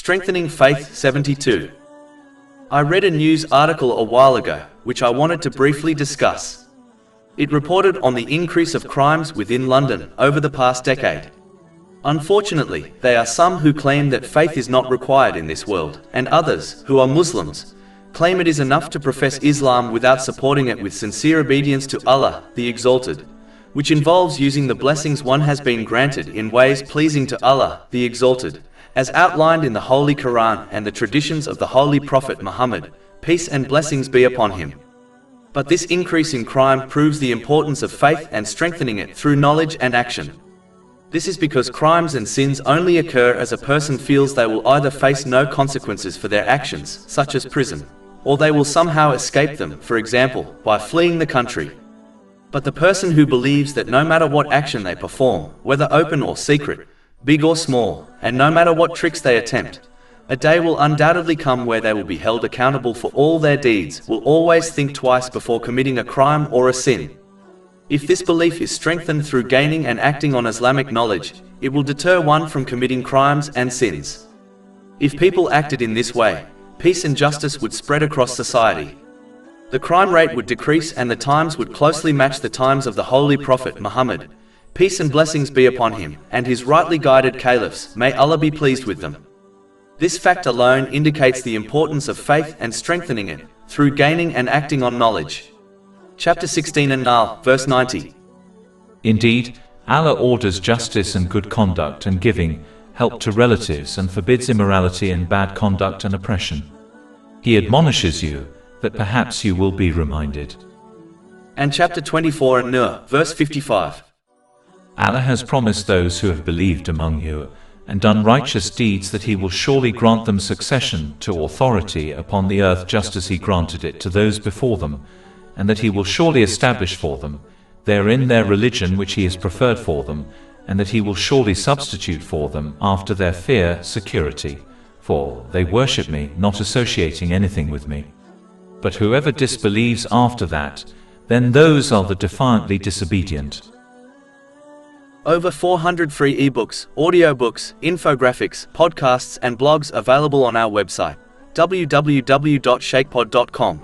Strengthening Faith 72. I read a news article a while ago, which I wanted to briefly discuss. It reported on the increase of crimes within London over the past decade. Unfortunately, there are some who claim that faith is not required in this world, and others, who are Muslims, claim it is enough to profess Islam without supporting it with sincere obedience to Allah, the Exalted, which involves using the blessings one has been granted in ways pleasing to Allah, the Exalted, as outlined in the Holy Quran and the traditions of the Holy Prophet Muhammad, peace and blessings be upon him. But this increase in crime proves the importance of faith and strengthening it through knowledge and action. This is because crimes and sins only occur as a person feels they will either face no consequences for their actions, such as prison, or they will somehow escape them, for example, by fleeing the country. But the person who believes that no matter what action they perform, whether open or secret, big or small, and no matter what tricks they attempt, a day will undoubtedly come where they will be held accountable for all their deeds, will always think twice before committing a crime or a sin. If this belief is strengthened through gaining and acting on Islamic knowledge, it will deter one from committing crimes and sins. If people acted in this way, peace and justice would spread across society. The crime rate would decrease and the times would closely match the times of the Holy Prophet Muhammad, peace and blessings be upon him, and his rightly guided caliphs, may Allah be pleased with them. This fact alone indicates the importance of faith and strengthening it, through gaining and acting on knowledge. Chapter 16 An-Nahl, verse 90. Indeed, Allah orders justice and good conduct and giving help to relatives and forbids immorality and bad conduct and oppression. He admonishes you that perhaps you will be reminded. And chapter 24 An-Nur, verse 55. Allah has promised those who have believed among you and done righteous deeds that He will surely grant them succession to authority upon the earth just as He granted it to those before them, and that He will surely establish for them therein their religion which He has preferred for them, and that He will surely substitute for them after their fear security, for they worship Me, not associating anything with Me. But whoever disbelieves after that, then those are the defiantly disobedient. Over 400 free ebooks, audiobooks, infographics, podcasts and blogs available on our website, www.shakepod.com.